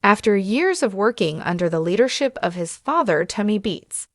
After years of working under the leadership of his father, Tommy Beets,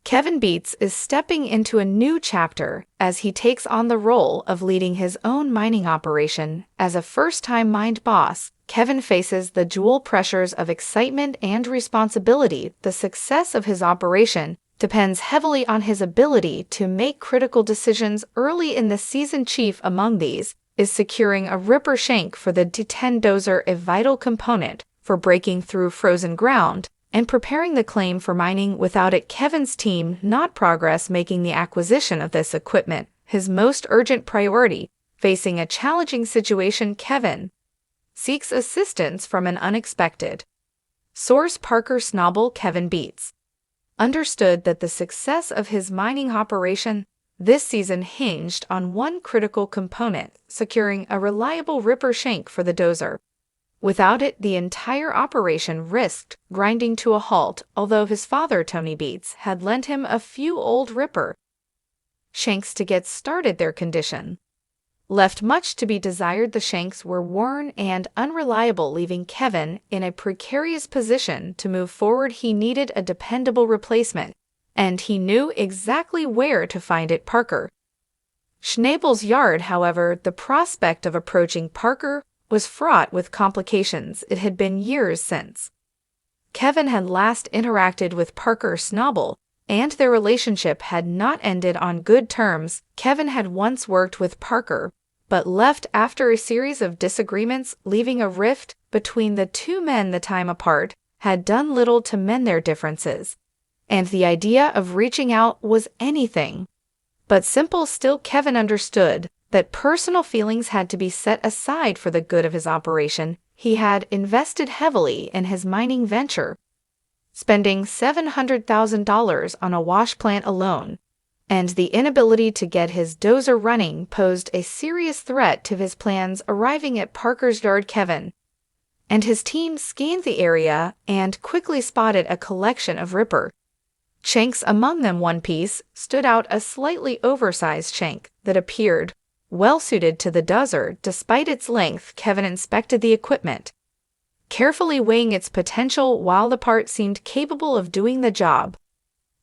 Kevin Beets is stepping into a new chapter as he takes on the role of leading his own mining operation. As a first-time mine boss, Kevin faces the dual pressures of excitement and responsibility. The success of his operation depends heavily on his ability to make critical decisions early in the season. Chief among these is securing a ripper shank for the D10 dozer, a vital component for breaking through frozen ground and preparing the claim for mining. Without it, Kevin's team not progress, making the acquisition of this equipment his most urgent priority. Facing a challenging situation, Kevin seeks assistance from an unexpected source. Parker Snobble. Kevin Beets understood that the success of his mining operation this season hinged on one critical component: securing a reliable ripper shank for the dozer. Without it, the entire operation risked grinding to a halt. Although his father, Tony Beets, had lent him a few old ripper shanks to get started, their condition left much to be desired. The shanks were worn and unreliable, leaving Kevin in a precarious position to move forward. He needed a dependable replacement, and he knew exactly where to find it: Parker Schnabel's yard. However, the prospect of approaching Parker was fraught with complications. It had been years since Kevin had last interacted with Parker Snobble, and their relationship had not ended on good terms. Kevin had once worked with Parker, but left after a series of disagreements, leaving a rift between the two men. The time apart had done little to mend their differences, and the idea of reaching out was anything but simple. Still, Kevin understood that personal feelings had to be set aside for the good of his operation. He had invested heavily in his mining venture, spending $700,000 on a wash plant alone, and the inability to get his dozer running posed a serious threat to his plans. Arriving at Parker's yard, Kevin and his team scanned the area and quickly spotted a collection of ripper shanks. Among them, one piece stood out: a slightly oversized shank that appeared well-suited to the dozer. Despite its length, Kevin inspected the equipment, carefully weighing its potential. While the part seemed capable of doing the job,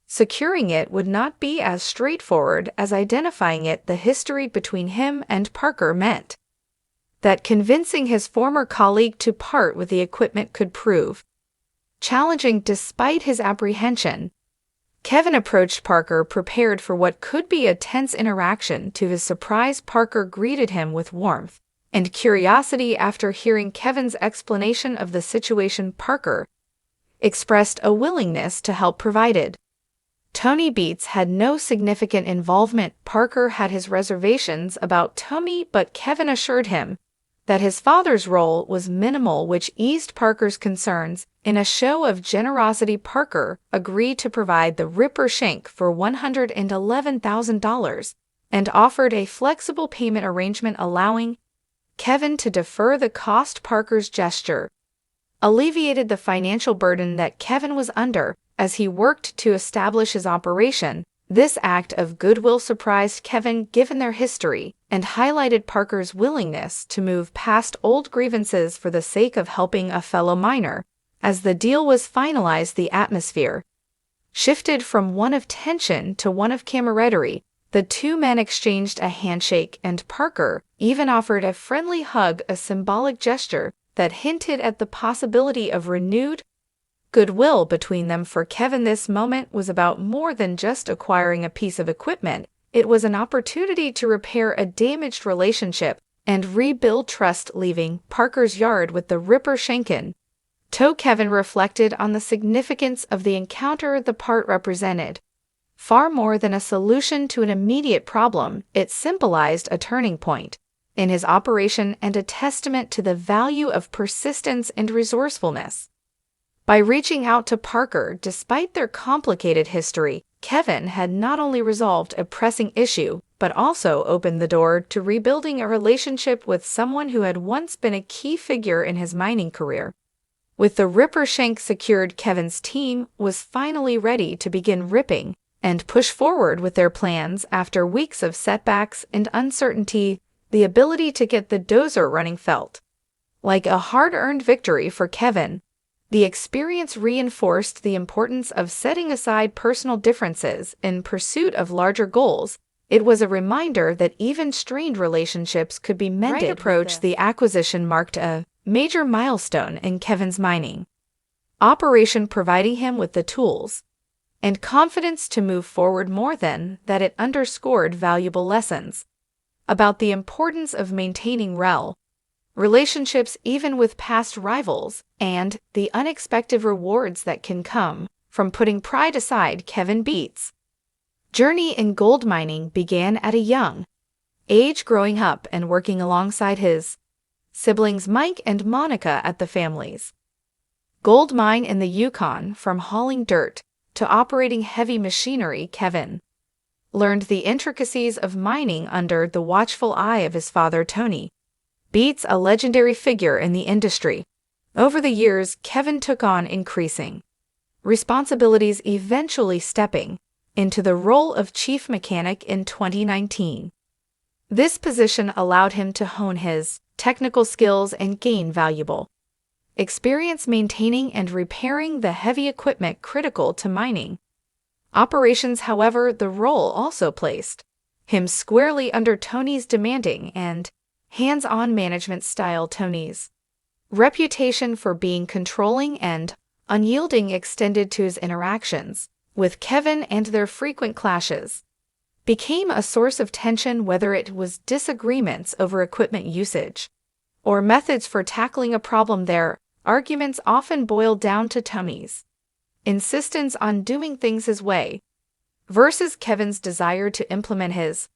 securing it would not be as straightforward as identifying it. The history between him and Parker meant that convincing his former colleague to part with the equipment could prove challenging. Despite his apprehension, Kevin approached Parker prepared for what could be a tense interaction. To his surprise, Parker greeted him with warmth and curiosity. After hearing Kevin's explanation of the situation, Parker expressed a willingness to help, provided Tony Beets had no significant involvement. Parker had his reservations about Tommy, but Kevin assured him that his father's role was minimal, which eased Parker's concerns. In a show of generosity, Parker agreed to provide the ripper shank for $111,000 and offered a flexible payment arrangement, allowing Kevin to defer the cost. Parker's gesture alleviated the financial burden that Kevin was under as he worked to establish his operation. This act of goodwill surprised Kevin given their history and highlighted Parker's willingness to move past old grievances for the sake of helping a fellow miner. As the deal was finalized, the atmosphere shifted from one of tension to one of camaraderie. The two men exchanged a handshake, and Parker even offered a friendly hug, a symbolic gesture that hinted at the possibility of renewed goodwill between them. For Kevin, this moment was about more than just acquiring a piece of equipment. It was an opportunity to repair a damaged relationship and rebuild trust. Leaving Parker's yard with the ripper shanken Kevin reflected on the significance of the encounter. The part represented far more than a solution to an immediate problem. It symbolized a turning point in his operation and a testament to the value of persistence and resourcefulness. By reaching out to Parker, despite their complicated history, Kevin had not only resolved a pressing issue, but also opened the door to rebuilding a relationship with someone who had once been a key figure in his mining career. With the ripper shank secured, Kevin's team was finally ready to begin ripping and push forward with their plans. After weeks of setbacks and uncertainty, the ability to get the dozer running felt like a hard-earned victory for Kevin. The experience reinforced the importance of setting aside personal differences in pursuit of larger goals. It was a reminder that even strained relationships could be mended. Approach the acquisition marked a major milestone in Kevin's mining operation, providing him with the tools and confidence to move forward. More than that, it underscored valuable lessons about the importance of maintaining relationships even with past rivals, and the unexpected rewards that can come from putting pride aside. Kevin Beets' journey in gold mining began at a young age, growing up and working alongside his siblings Mike and Monica at the family's gold mine in the Yukon. From hauling dirt to operating heavy machinery, Kevin learned the intricacies of mining under the watchful eye of his father, Tony Beets, a legendary figure in the industry. Over the years, Kevin took on increasing responsibilities, eventually stepping into the role of chief mechanic in 2019. This position allowed him to hone his technical skills and gain valuable experience maintaining and repairing the heavy equipment critical to mining operations. However, the role also placed him squarely under Tony's demanding and hands-on management style. Tony's reputation for being controlling and unyielding extended to his interactions with Kevin, and their frequent clashes became a source of tension, whether it was disagreements over equipment usage or methods for tackling a problem. Their arguments often boiled down to Tony's insistence on doing things his way versus Kevin's desire to implement his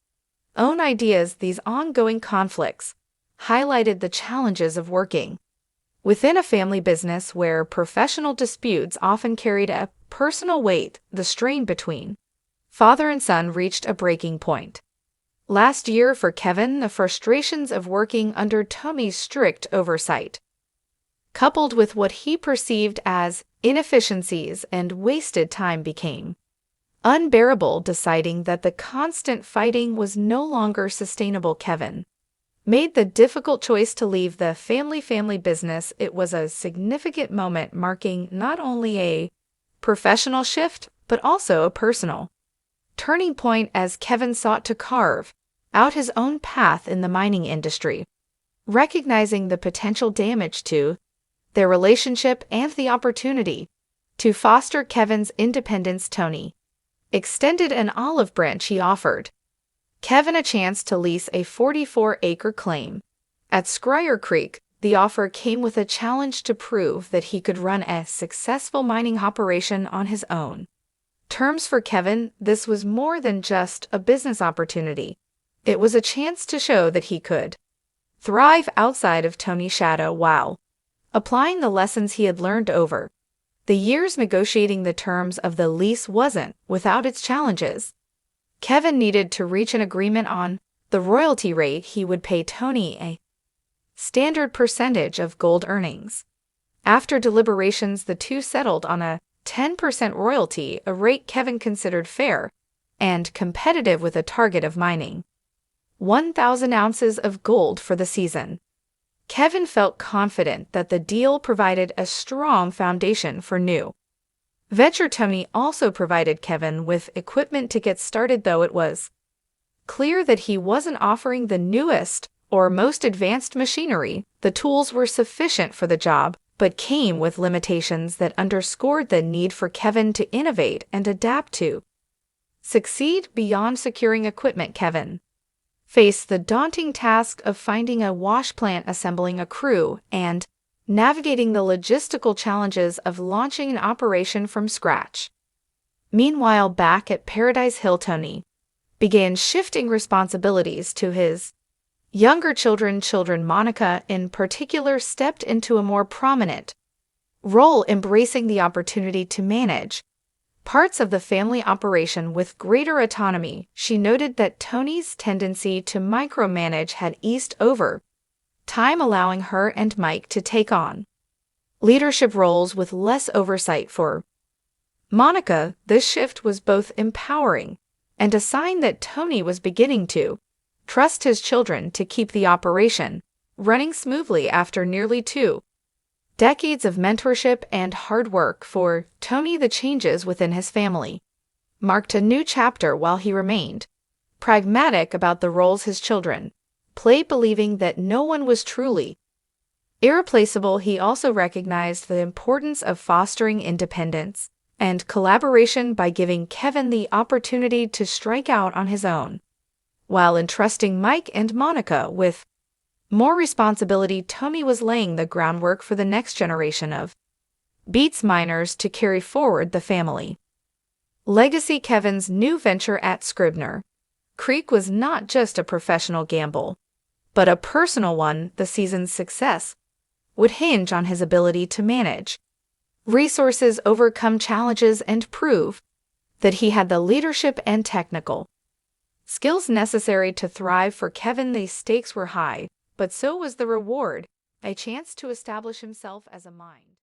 own ideas. These ongoing conflicts highlighted the challenges of working within a family business where professional disputes often carried a personal weight. The strain between father and son reached a breaking point last year for Kevin. The frustrations of working under Tony's strict oversight, coupled with what he perceived as inefficiencies and wasted time, became unbearable. Deciding that the constant fighting was no longer sustainable, Kevin made the difficult choice to leave the family business. It was a significant moment, marking not only a professional shift but also a personal turning point as Kevin sought to carve out his own path in the mining industry. Recognizing the potential damage to their relationship and the opportunity to foster Kevin's independence, Tony extended an olive branch. He offered Kevin a chance to lease a 44-acre claim at Scryer Creek. The offer came with a challenge to prove that he could run a successful mining operation on his own terms. For Kevin, this was more than just a business opportunity. It was a chance to show that he could thrive outside of Tony's shadow while applying the lessons he had learned over the years. Negotiating the terms of the lease wasn't without its challenges. Kevin needed to reach an agreement on the royalty rate. He would pay Tony a standard percentage of gold earnings. After deliberations, the two settled on a 10% royalty, a rate Kevin considered fair and competitive, with a target of mining 1,000 ounces of gold for the season. Kevin felt confident that the deal provided a strong foundation for new venture. Tony also provided Kevin with equipment to get started, though it was clear that he wasn't offering the newest or most advanced machinery. The tools were sufficient for the job, but came with limitations that underscored the need for Kevin to innovate and adapt to succeed. Beyond securing equipment, Kevin faced the daunting task of finding a wash plant, assembling a crew, and navigating the logistical challenges of launching an operation from scratch. Meanwhile, back at Paradise Hill, Tony began shifting responsibilities to his younger children. Monica, in particular, stepped into a more prominent role, embracing the opportunity to manage parts of the family operation with greater autonomy. She noted that Tony's tendency to micromanage had eased over time, allowing her and Mike to take on leadership roles with less oversight. For Monica, this shift was both empowering and a sign that Tony was beginning to trust his children to keep the operation running smoothly. After nearly 2 Decades of mentorship and hard work for Tommy. The changes within his family marked a new chapter while he remained pragmatic about the roles his children played, believing that no one was truly irreplaceable. He also recognized the importance of fostering independence and collaboration by giving Kevin the opportunity to strike out on his own, while entrusting Mike and Monica with more responsibility. Tommy was laying the groundwork for the next generation of Beets miners to carry forward the family legacy. Kevin's new venture at Scribner Creek was not just a professional gamble, but a personal one. The season's success would hinge on his ability to manage resources, overcome challenges, and prove that he had the leadership and technical skills necessary to thrive. For Kevin, the stakes were high, but so was the reward, a chance to establish himself as a mind